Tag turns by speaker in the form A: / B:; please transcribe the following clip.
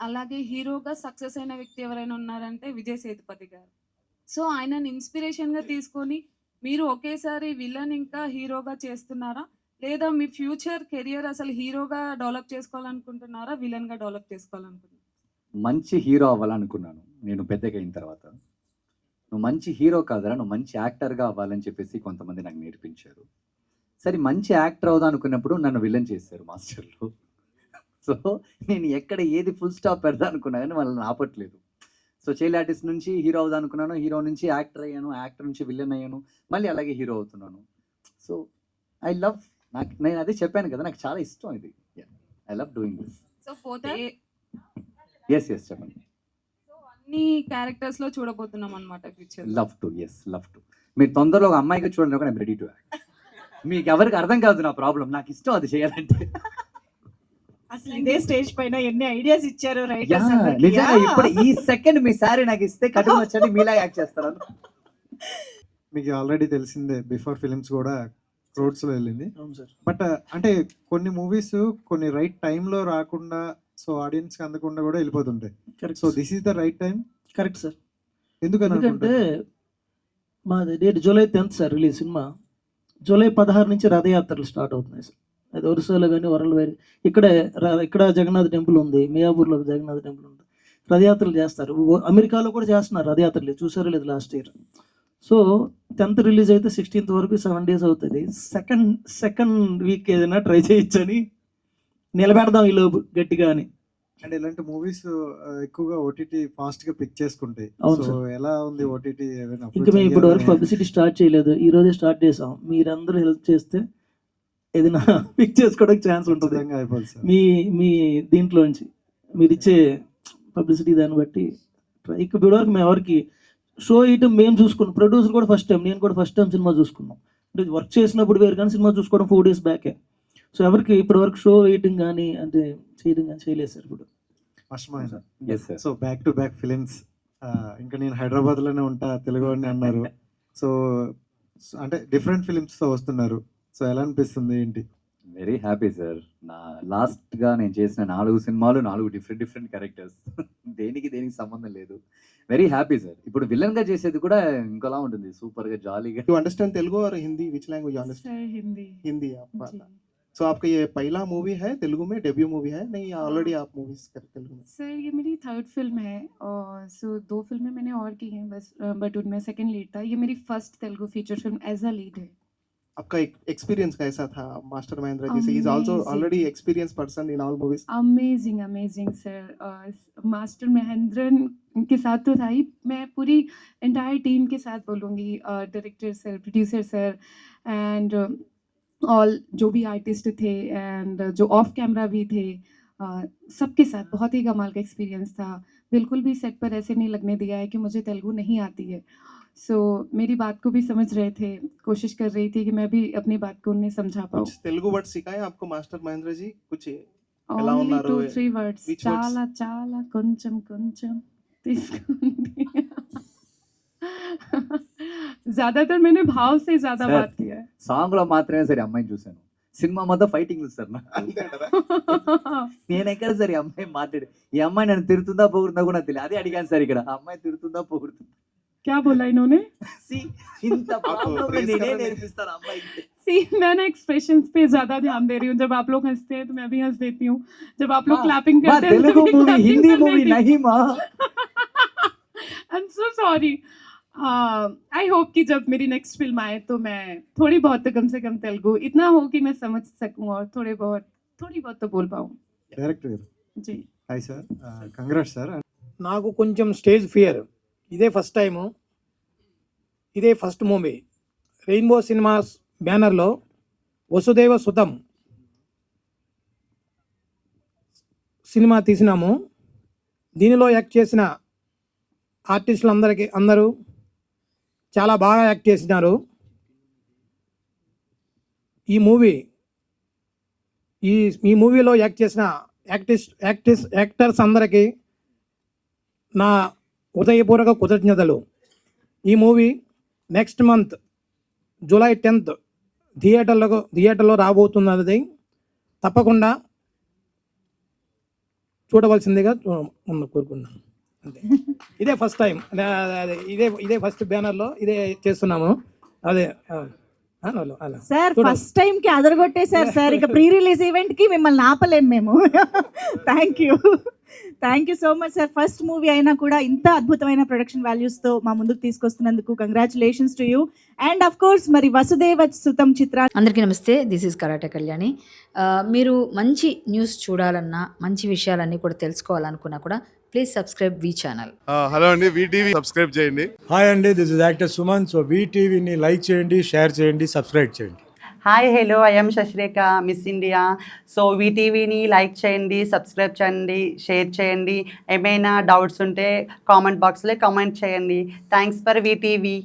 A: అలాగే హీరోగా సక్సెస్ అయిన వ్యక్తి ఎవరైనా ఉన్నారంటే విజయ్ సేతుపతి గారు. సో, ఆయనని ఇన్‌స్పిరేషన్‌గా తీసుకొని మీరు ఒకేసారి విలన్ ఇంకా హీరోగా చేస్తున్నారా? లేదా మీ ఫ్యూచర్ కెరియర్ అసలు హీరోగా డెవలప్ చేసుకోవాలనుకుంటున్నారా? విలన్‌గా డెవలప్ చేసుకోవాలనుకుంటున్నారా?
B: మంచి హీరో అవ్వాలనుకున్నాను నేను పెద్దగయిన తర్వాత. నువ్వు మంచి హీరో కాదురా! నువ్వు మంచి యాక్టర్‌గా అవ్వాలని చెప్పేసి కొంతమంది నాకు నేర్పించారు. సరే మంచి యాక్టర్ అవుదాం అనుకున్నప్పుడు నన్ను విలన్ చేశారు మాస్టర్‌లు. సో, నేను ఎక్కడ ఏది ఫుల్ స్టాప్ పెడదాం అనుకున్నా గానీ వాళ్ళని ఆపట్లేదు. సో, చైల్డ్ ఆర్టిస్ట్ నుంచి హీరో అవుదాం అనుకున్నాను. హీరో నుంచి యాక్టర్ అయ్యాను. యాక్టర్ నుంచి విలన్ అయ్యాను. మళ్ళీ అలాగే హీరో అవుతున్నాను. సో, ఐ లవ్ నేను అదే చెప్పాను కదా! నాకు చాలా ఇష్టం ఇది. Yeah! I love doing this.
A: So, fourth
B: yes. చెప్పండి.
A: సో, అన్ని క్యారెక్టర్స్‌లో చూడబోతున్నామన్నమాట ఫ్యూచర్‌లో.
B: Love to. మీరు తొందరలో ఒక అమ్మాయిగా చూడండి ఒక I am ready to act. మీకెవరికి అర్థం కాదు నా ప్రాబ్లమ్. నాకు ఇష్టం అది చేయాలంటే.
C: అసలు ఇదే స్టేజ్ పైన ఎన్ని ఐడియాస్ ఇచ్చారు
B: నిజంగా ఇప్పుడు ఈ సెకండ్ మీ సారీ నాకు ఇస్తే కట్టుకు వచ్చండి మీలా యాక్ట్ చేస్తాను.
D: మీకు ఆల్రెడీ తెలిసిందే బిఫోర్ ఫిలిమ్స్ కూడా రోడ్స్లో వెళ్ళింది.
E: అవును సార్.
D: బట్ అంటే కొన్ని మూవీస్ కొన్ని రైట్ టైంలో రాకుండా సో ఆడియన్స్కి అందకుండా కూడా వెళ్ళిపోతుంటాయి.
E: Correct.
D: So this is the right time.
E: Correct sir.
D: ఎందుకంటే
E: ఎందుకంటే మాది date July 10th sir release cinema. July 16 నుంచి రథయాత్రలు స్టార్ట్ అవుతున్నాయి సార్. అది ఒరిస్సాలో కానీ వరల్డ్ వైడ్ ఇక్కడ జగన్నాథ్ టెంపుల్ ఉంది, మియాపూర్లో జగన్నాథ్ టెంపుల్ ఉంది. రథయాత్రలు చేస్తారు. అమెరికాలో కూడా చేస్తున్నారు రథయాత్రలు, చూసారో లేదు last year. So 10th release అయితే 16th వరకు 7 days అవుతుంది. సెకండ్ వీక్ ఏదైనా ట్రై చేయొచ్చని నిలబెడదాం ఈ లోపు గట్టిగా అని.
D: అండ్ ఇలాంటి మూవీస్ ఎక్కువగా ఓటీటీ ఫాస్ట్ గా పిక్ చేసుకుంటాయి.
E: అవును
D: సో
E: సార్.
D: ఎలా ఉంది ఓటీటీ?
E: ఇంకా మేము ఇప్పటి వరకు పబ్లిసిటీ స్టార్ట్ చేయలేదు. ఈ రోజే స్టార్ట్ చేసాం. మీరందరూ హెల్ప్ చేస్తే ఏదైనా పిక్ చేసుకోవడానికి ఛాన్స్ ఉంటుంది మీ దీంట్లోంచి. మీరు ఇచ్చే పబ్లిసిటీ దాన్ని బట్టి ఇప్పటి వరకు మేము ఎవరికి షో ఇయటం మేము చూసుకున్నాం. ప్రొడ్యూసర్ కూడా ఫస్ట్ టైం, నేను కూడా ఫస్ట్ టైం సినిమా చూసుకున్నాం. అంటే వర్క్ చేసినప్పుడు వేరు కానీ సినిమా చూసుకోవడం 4 days బ్యాకే. సో ఎవరికి ఇప్పటి వరకు షో వేయటం కానీ అంటే చేయడం కానీ చేయలేదు సార్ ఇప్పుడు.
D: So back to back films. ఇంకా నేను హైదరాబాద్లోనే ఉంటా తెలుగు అని అన్నారు. సో అంటే డిఫరెంట్ ఫిలిమ్స్తో వస్తున్నారు. సో ఎలా అనిపిస్తుంది ఏంటి?
B: Very happy sir. నా లాస్ట్గా నేను చేసిన 4 సినిమాలు 4 డిఫరెంట్ క్యారెక్టర్స్. దేనికి సంబంధం లేదు. Very happy sir. ఇప్పుడు విలన్ గా చేసేది కూడా ఇంకోలా ఉంటుంది, సూపర్ గా జాలీగా.
F: यू अंडरस्टैंड तेलुगु और Hindi, which language you understand?
A: Sir Hindi.
F: Hindi आप
A: जी।
F: सो आपका ये पहला मूवी है तेलुगु में, डेब्यू मूवी है नहीं? ऑलरेडी आप मूवीज कर तेलुगु में?
A: सर ये मेरी 3rd फिल्म है और सो 2 फिल्में मैंने और की हैं बस, बट उनमें सेकंड लीड था। ये मेरी first Telugu feature film as a lead है।
F: आपका एक्सपीरियंस कैसा था मास्टर महेंद्र जी से? He is also already experience person in all movies.
A: Amazing sir. Master Mahendran के साथ तो था ही, मैं पूरी एंटायर टीम के साथ बोलूँगी, director sir, producer sir and all जो भी आर्टिस्ट थे एंड जो ऑफ कैमरा भी थे, सबके साथ बहुत ही कमाल का एक्सपीरियंस था। बिल्कुल भी सेट पर ऐसे नहीं लगने दिया है कि मुझे तेलुगु नहीं आती है। सो मेरी बात को भी समझ रहे थे, कोशिश कर रही थी कि मैं भी अपनी बात को उन्हें समझा पाऊँ।
F: कुछ तेलुगु वर्ड सिखाए आपको मास्टर महेंद्र जी? कुछ
A: Only 2-3 words. చాలా చాలా కొంచెం తీసుకోండి. ज्यादातर मैंने भाव से ज्यादा
B: Sir,
A: बात किया है.
B: సాంగ్ లో మాత్రమే సరే అమ్మాయిని చూశాను. సినిమా మొత్తం ఫైటింగ్ సార్. నేను ఎక్కడ సరే అమ్మాయి మాట్లాడి ఈ అమ్మాయి నన్ను తిడుతుందా పొగుడుతుందా కూడా తెలియదు. అదే అడిగాను సార్ ఇక్కడ, అమ్మాయి తిడుతుందా పొగుడుతుందా?
A: क्या बोला इन्होंने?
B: ఇంత ప్రాబ్లం నేనే నేర్పిస్తాను అమ్మాయికి.
A: सी मैं ना एक्सप्रेशंस पे ज्यादा ध्यान दे रही हूँ. जब आप लोग हंसते हैं तो मैं भी हंस देती हूँ. जब आप लोग क्लैपिंग करते हैं
B: తెలుగు మూవీ హిందీ మూవీ नहीं माँ.
A: I'm so sorry. I hope कि जब मेरी नेक्स्ट फिल्म आए तो मैं थोड़ी बहुत तो कम से कम तेलुगु इतना हो कि मैं समझ सकूं और थोड़ी बहुत तो बोल पाऊँ.
D: Director
A: ji.
D: Hi sir, congrats sir.
G: నాకు కొంచెం స్టేజ్ ఫియర్. ఇదే ఫస్ట్ టైము, ఇదే ఫస్ట్ మూవీ. రెయిన్బో సినిమాస్ బ్యానర్లో వసుదేవ సుతం సినిమా తీసినాము. దీనిలో యాక్ట్ చేసిన ఆర్టిస్టులు అందరూ చాలా బాగా యాక్ట్ చేసినారు. ఈ మూవీలో యాక్ట్ చేసిన యాక్టర్స్ అందరికీ నా హృదయపూర్వక కృతజ్ఞతలు. ఈ movie next month July 10th థియేటర్లో రాబోతున్నది. తప్పకుండా చూడవలసిందిగా కోరుకున్నాను. అంతే. ఇదే ఫస్ట్ టైం, ఇదే ఫస్ట్ బ్యానర్లో ఇదే చేస్తున్నాము. అదే అలా
C: సార్
G: చూడండి.
C: ఫస్ట్ టైం కి అదరగొట్టేశారు సార్. ఇక ప్రీ రిలీజ్ ఈవెంట్ కి మిమ్మల్ని ఆపలేం మేము. Thank you so much sir. First movie అయినా కూడా ఇంత అద్భుతమైన ప్రొడక్షన్ వాల్యూస్ తో మా ముందుకు తీసుకొస్తున్నందుకు congratulations to you. And of course మరి వసుదేవ సుతం చిత్ర
H: అందరికీ నమస్తే, దిస్ ఈజ్ కరాటే కళ్యాణి. మీరు మంచి న్యూస్ చూడాలన్నా, మంచి విషయాలన్నీ కూడా తెలుసుకోవాలనుకున్నా కూడా please subscribe V channel.
I: Hello అండి, వీటీవీ సబ్స్క్రైబ్ చేయండి.
J: హాయ్ అండి, this is actor Suman. So వీటీవీని లైక్ చేయండి, షేర్ చేయండి, సబ్స్క్రైబ్ చేయండి.
K: Hi hello, I'm Shashirekha, miss India. So వీటీవీని లైక్ చేయండి, సబ్స్క్రైబ్ చేయండి, షేర్ చేయండి. ఏమైనా డౌట్స్ ఉంటే కామెంట్ బాక్స్లో కామెంట్ చేయండి. Thanks for VTV.